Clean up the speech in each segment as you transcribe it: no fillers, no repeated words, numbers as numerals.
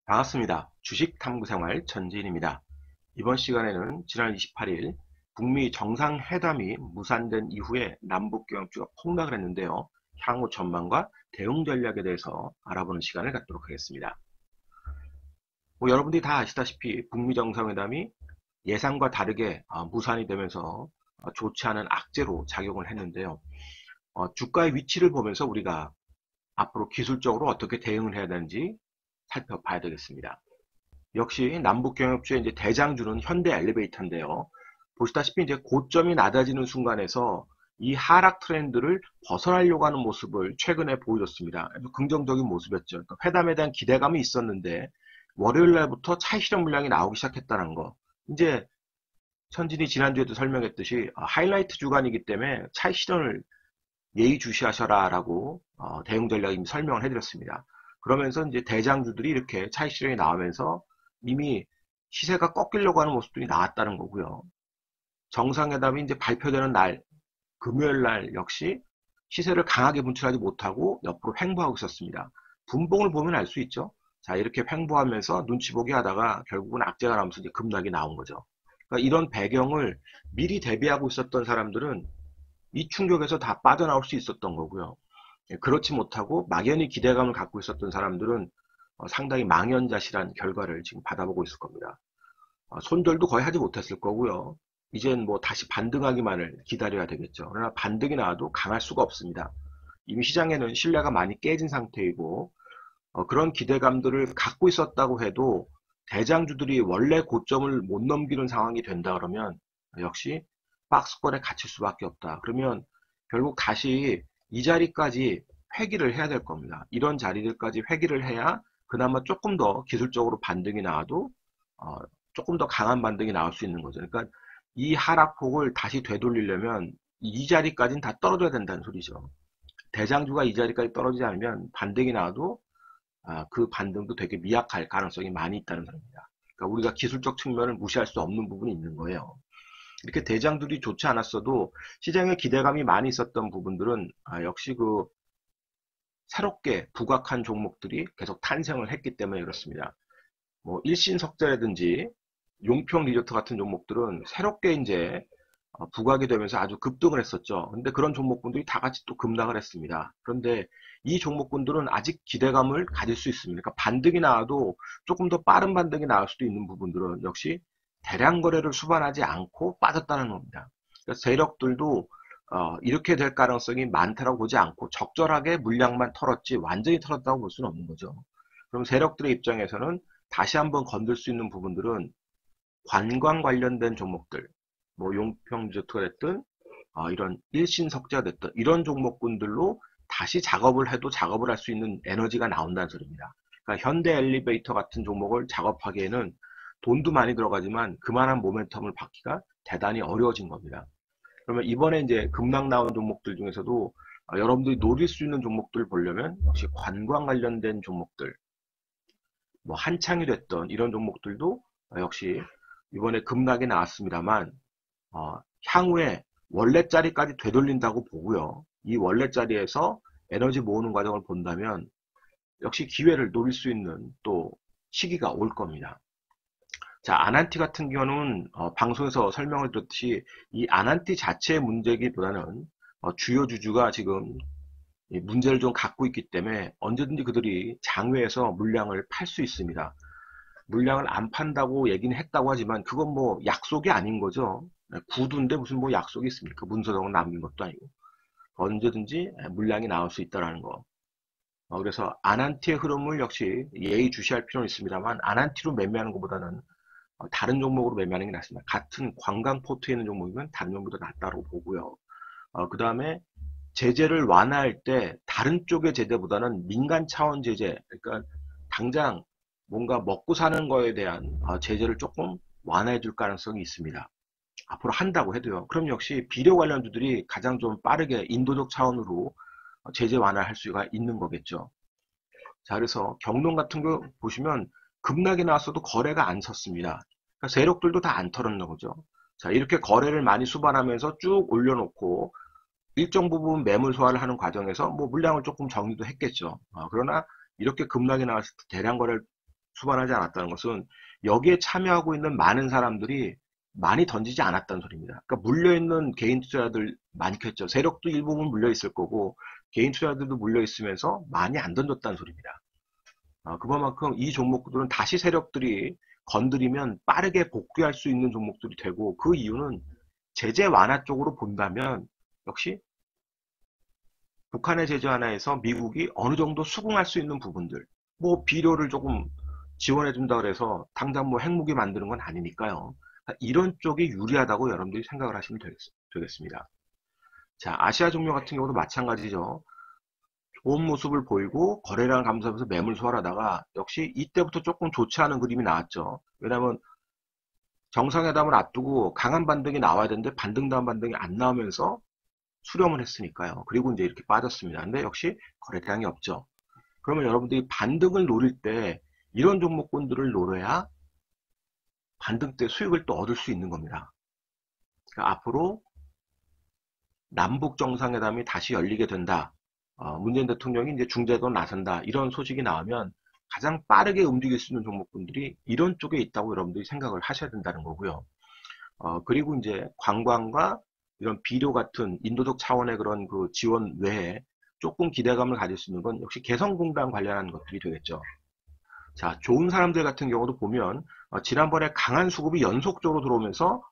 반갑습니다. 주식탐구생활 전지인입니다. 이번 시간에는 지난 28일 북미 정상회담이 무산된 이후에 남북경협주가 폭락을 했는데요. 향후 전망과 대응 전략에 대해서 알아보는 시간을 갖도록 하겠습니다. 여러분들이 다 아시다시피 북미 정상회담이 예상과 다르게 무산이 되면서 좋지 않은 악재로 작용을 했는데요. 주가의 위치를 보면서 우리가 앞으로 기술적으로 어떻게 대응을 해야 되는지 살펴봐야 되겠습니다. 역시 남북경협주의 이제 대장주는 현대 엘리베이터인데요. 보시다시피 이제 고점이 낮아지는 순간에서 이 하락 트렌드를 벗어나려고 하는 모습을 최근에 보여줬습니다. 아주 긍정적인 모습이었죠. 그러니까 회담에 대한 기대감이 있었는데 월요일 날부터 차익 실현 물량이 나오기 시작했다는 거. 이제 선진이 지난주에도 설명했듯이 하이라이트 주간이기 때문에 차익 실현을 예의주시하셔라 라고 대응 전략 이미 설명을 해드렸습니다. 그러면서 이제 대장주들이 이렇게 차익 실현이 나오면서 이미 시세가 꺾이려고 하는 모습들이 나왔다는 거고요. 정상회담이 이제 발표되는 날, 금요일 날 역시 시세를 강하게 분출하지 못하고 옆으로 횡보하고 있었습니다. 분봉을 보면 알 수 있죠. 자, 이렇게 횡보하면서 눈치 보기 하다가 결국은 악재가 나오면서 이제 급락이 나온 거죠. 그러니까 이런 배경을 미리 대비하고 있었던 사람들은 이 충격에서 다 빠져나올 수 있었던 거고요. 그렇지 못하고 막연히 기대감을 갖고 있었던 사람들은 상당히 망연자실한 결과를 지금 받아보고 있을 겁니다. 손절도 거의 하지 못했을 거고요. 이젠 뭐 다시 반등하기만을 기다려야 되겠죠. 그러나 반등이 나와도 강할 수가 없습니다. 이미 시장에는 신뢰가 많이 깨진 상태이고 그런 기대감들을 갖고 있었다고 해도 대장주들이 원래 고점을 못 넘기는 상황이 된다 그러면 역시 박스권에 갇힐 수밖에 없다. 그러면 결국 다시 이 자리까지 회귀를 해야 될 겁니다. 이런 자리들까지 회귀를 해야 그나마 조금 더 기술적으로 반등이 나와도 조금 더 강한 반등이 나올 수 있는 거죠. 그러니까 이 하락폭을 다시 되돌리려면 이 자리까지는 다 떨어져야 된다는 소리죠. 대장주가 이 자리까지 떨어지지 않으면 반등이 나와도 그 반등도 되게 미약할 가능성이 많이 있다는 소리입니다. 그러니까 우리가 기술적 측면을 무시할 수 없는 부분이 있는 거예요. 이렇게 대장들이 좋지 않았어도 시장에 기대감이 많이 있었던 부분들은 역시 그 새롭게 부각한 종목들이 계속 탄생을 했기 때문에 그렇습니다. 뭐 일신석재라든지 용평 리조트 같은 종목들은 새롭게 이제 부각이 되면서 아주 급등을 했었죠. 근데 그런 종목군들이 다 같이 또 급락을 했습니다. 그런데 이 종목군들은 아직 기대감을 가질 수 있습니다. 그러니까 반등이 나와도 조금 더 빠른 반등이 나올 수도 있는 부분들은 역시 대량 거래를 수반하지 않고 빠졌다는 겁니다. 그래서 세력들도 이렇게 될 가능성이 많다고 보지 않고 적절하게 물량만 털었지 완전히 털었다고 볼 수는 없는 거죠. 그럼 세력들의 입장에서는 다시 한번 건들 수 있는 부분들은 관광 관련된 종목들, 뭐 용평 리조트가 됐든 이런 일신석재가 됐든 이런 종목군들로 다시 작업을 해도 작업을 할 수 있는 에너지가 나온다는 소리입니다. 그러니까 현대 엘리베이터 같은 종목을 작업하기에는 돈도 많이 들어가지만 그만한 모멘텀을 받기가 대단히 어려워진 겁니다. 그러면 이번에 이제 급락 나온 종목들 중에서도 여러분들이 노릴 수 있는 종목들을 보려면 역시 관광 관련된 종목들, 뭐 한창이 됐던 이런 종목들도 역시 이번에 급락이 나왔습니다만 향후에 원래 자리까지 되돌린다고 보고요. 이 원래 자리에서 에너지 모으는 과정을 본다면 역시 기회를 노릴 수 있는 또 시기가 올 겁니다. 자, 아난티 같은 경우는 방송에서 설명을 드렸듯이 이 아난티 자체의 문제기보다는 주요 주주가 지금 문제를 좀 갖고 있기 때문에 언제든지 그들이 장외에서 물량을 팔 수 있습니다. 물량을 안 판다고 얘기는 했다고 하지만 그건 뭐 약속이 아닌 거죠. 구두인데 무슨 뭐 약속이 있습니까? 문서적으로 남긴 것도 아니고 언제든지 물량이 나올 수 있다는 거. 그래서 아난티의 흐름을 역시 예의주시할 필요는 있습니다만 아난티로 매매하는 것보다는 다른 종목으로 매매하는 게 낫습니다. 같은 관광 포트에 있는 종목이면 다른 종목보다 낫다고 보고요. 그 다음에 제재를 완화할 때 다른 쪽의 제재보다는 민간 차원 제재, 그러니까 당장 뭔가 먹고 사는 거에 대한 제재를 조금 완화해 줄 가능성이 있습니다. 앞으로 한다고 해도요. 그럼 역시 비료 관련주들이 가장 좀 빠르게 인도적 차원으로 제재 완화할 수가 있는 거겠죠. 자, 그래서 경동 같은 거 보시면 급락이 나왔어도 거래가 안 섰습니다. 그러니까 세력들도 다 안 털었나 보죠. 자, 이렇게 거래를 많이 수반하면서 쭉 올려놓고 일정 부분 매물 소화를 하는 과정에서 뭐 물량을 조금 정리도 했겠죠. 그러나 이렇게 급락이 나왔을 때 대량 거래를 수반하지 않았다는 것은 여기에 참여하고 있는 많은 사람들이 많이 던지지 않았다는 소리입니다. 그러니까 물려있는 개인 투자자들 많겠죠. 세력도 일부분 물려있을 거고 개인 투자자들도 물려있으면서 많이 안 던졌다는 소리입니다. 그만큼 이 종목들은 다시 세력들이 건드리면 빠르게 복귀할 수 있는 종목들이 되고, 그 이유는 제재 완화 쪽으로 본다면 역시 북한의 제재 완화에서 미국이 어느 정도 수긍할 수 있는 부분들, 뭐 비료를 조금 지원해 준다 그래서 당장 뭐 핵무기 만드는 건 아니니까요. 이런 쪽이 유리하다고 여러분들이 생각을 하시면 되겠습니다. 자, 아시아 종목 같은 경우도 마찬가지죠. 좋은 모습을 보이고 거래량 감소하면서 매물 소화하다가 역시 이때부터 조금 좋지 않은 그림이 나왔죠. 왜냐하면 정상회담을 앞두고 강한 반등이 나와야 되는데 반등 다음 반등이 안 나오면서 수렴을 했으니까요. 그리고 이제 이렇게 빠졌습니다. 근데 역시 거래량이 없죠. 그러면 여러분들이 반등을 노릴 때 이런 종목군들을 노려야 반등 때 수익을 또 얻을 수 있는 겁니다. 그러니까 앞으로 남북 정상회담이 다시 열리게 된다. 문재인 대통령이 이제 중재도 나선다. 이런 소식이 나오면 가장 빠르게 움직일 수 있는 종목군들이 이런 쪽에 있다고 여러분들이 생각을 하셔야 된다는 거고요. 그리고 이제 관광과 이런 비료 같은 인도적 차원의 그런 그 지원 외에 조금 기대감을 가질 수 있는 건 역시 개성공단 관련한 것들이 되겠죠. 자, 좋은 사람들 같은 경우도 보면 지난번에 강한 수급이 연속적으로 들어오면서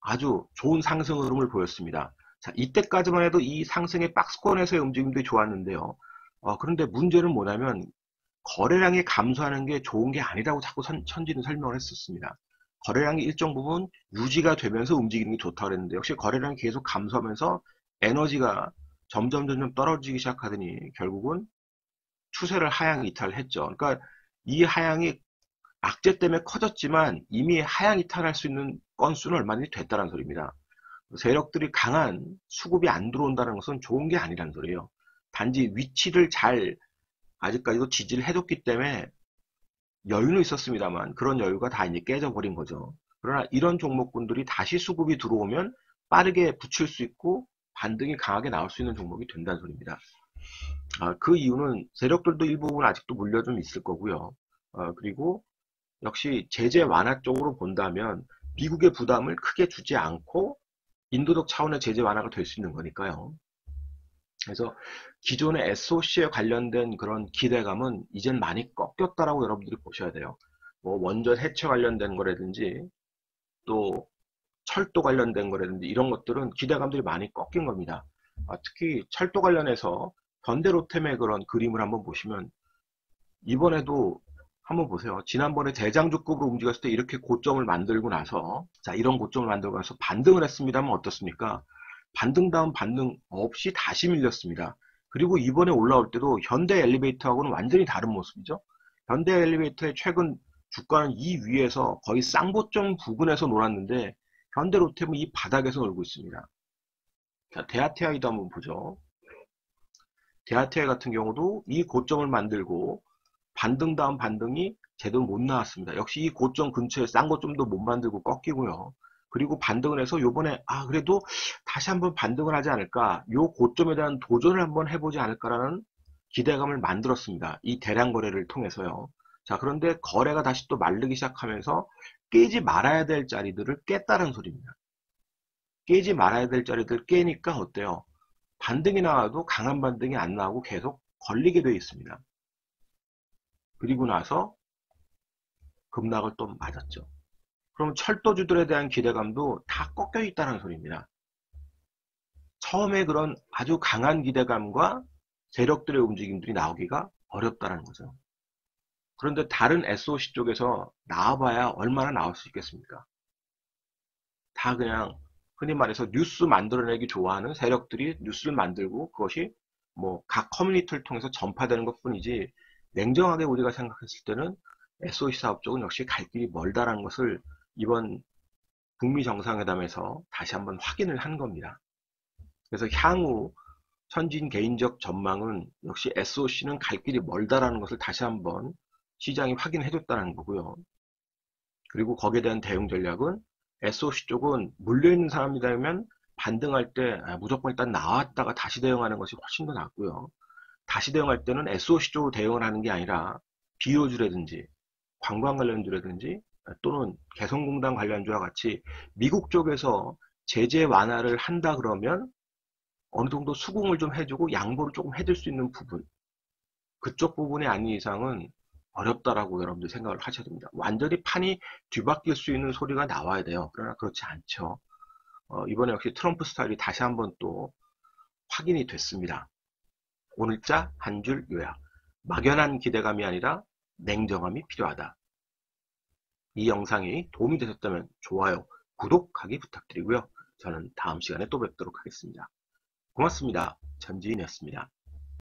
아주 좋은 상승 흐름을 보였습니다. 자, 이때까지만 해도 이 상승의 박스권에서의 움직임도 좋았는데요. 그런데 문제는 뭐냐면 거래량이 감소하는 게 좋은 게 아니라고 자꾸 천지는 설명을 했었습니다. 거래량이 일정 부분 유지가 되면서 움직이는 게 좋다고 그랬는데 역시 거래량이 계속 감소하면서 에너지가 점점 떨어지기 시작하더니 결국은 추세를 하향 이탈을 했죠. 그러니까 이 하향이 악재 때문에 커졌지만 이미 하향 이탈할 수 있는 건수는 얼마든지 됐다는 소리입니다. 세력들이 강한 수급이 안 들어온다는 것은 좋은 게 아니라는 소리예요. 단지 위치를 잘 아직까지도 지지를 해줬기 때문에 여유는 있었습니다만 그런 여유가 다 이제 깨져버린 거죠. 그러나 이런 종목군들이 다시 수급이 들어오면 빠르게 붙일 수 있고 반등이 강하게 나올 수 있는 종목이 된다는 소리입니다. 그 이유는 세력들도 일부분 아직도 물려 좀 있을 거고요. 그리고 역시 제재 완화 쪽으로 본다면 미국의 부담을 크게 주지 않고 인도적 차원의 제재 완화가 될 수 있는 거니까요. 그래서 기존의 SOC에 관련된 그런 기대감은 이젠 많이 꺾였다라고 여러분들이 보셔야 돼요. 뭐 원전 해체 관련된 거라든지 또 철도 관련된 거라든지 이런 것들은 기대감들이 많이 꺾인 겁니다. 특히 철도 관련해서 현대로템의 그런 그림을 한번 보시면 이번에도 한번 보세요. 지난번에 대장주급으로 움직였을 때 이렇게 고점을 만들고 나서 자, 이런 고점을 만들고 나서 반등을 했습니다만 어떻습니까? 반등 다음 반등 없이 다시 밀렸습니다. 그리고 이번에 올라올 때도 현대 엘리베이터하고는 완전히 다른 모습이죠. 현대 엘리베이터의 최근 주가는 이 위에서 거의 쌍고점 부근에서 놀았는데 현대로템은 이 바닥에서 놀고 있습니다. 자, 대하티아이도 한번 보죠. 대하티아이 같은 경우도 이 고점을 만들고 반등 다음 반등이 제대로 못 나왔습니다. 역시 이 고점 근처에 쌍고점도 못 만들고 꺾이고요. 그리고 반등을 해서 요번에 그래도 다시 한번 반등을 하지 않을까, 요 고점에 대한 도전을 한번 해보지 않을까라는 기대감을 만들었습니다. 이 대량 거래를 통해서요. 자, 그런데 거래가 다시 또 마르기 시작하면서 깨지 말아야 될 자리들을 깼다는 소리입니다. 깨지 말아야 될 자리들 깨니까 어때요? 반등이 나와도 강한 반등이 안 나오고 계속 걸리게 되어 있습니다. 그리고 나서 급락을 또 맞았죠. 그럼 철도주들에 대한 기대감도 다 꺾여 있다는 소리입니다. 처음에 그런 아주 강한 기대감과 세력들의 움직임들이 나오기가 어렵다는 거죠. 그런데 다른 SOC 쪽에서 나와봐야 얼마나 나올 수 있겠습니까? 다 그냥 흔히 말해서 뉴스 만들어내기 좋아하는 세력들이 뉴스를 만들고 그것이 뭐 각 커뮤니티를 통해서 전파되는 것 뿐이지, 냉정하게 우리가 생각했을 때는 SOC 사업 쪽은 역시 갈 길이 멀다라는 것을 이번 북미 정상회담에서 다시 한번 확인을 한 겁니다. 그래서 향후 천진 개인적 전망은 역시 SOC는 갈 길이 멀다라는 것을 다시 한번 시장이 확인해 줬다는 거고요. 그리고 거기에 대한 대응 전략은 SOC 쪽은 물려있는 사람이라면 반등할 때 무조건 일단 나왔다가 다시 대응하는 것이 훨씬 더 낫고요. 다시 대응할 때는 SOC 쪽으로 대응을 하는 게 아니라 비료주라든지 관광 관련주라든지 또는 개성공단 관련주와 같이 미국 쪽에서 제재 완화를 한다 그러면 어느 정도 수긍을 좀 해주고 양보를 조금 해줄 수 있는 부분, 그쪽 부분이 아닌 이상은 어렵다라고 여러분들 생각을 하셔야 됩니다. 완전히 판이 뒤바뀔 수 있는 소리가 나와야 돼요. 그러나 그렇지 않죠. 이번에 역시 트럼프 스타일이 다시 한번 또 확인이 됐습니다. 오늘자 한 줄 요약. 막연한 기대감이 아니라 냉정함이 필요하다. 이 영상이 도움이 되셨다면 좋아요, 구독하기 부탁드리고요. 저는 다음 시간에 또 뵙도록 하겠습니다. 고맙습니다. 전지인이었습니다.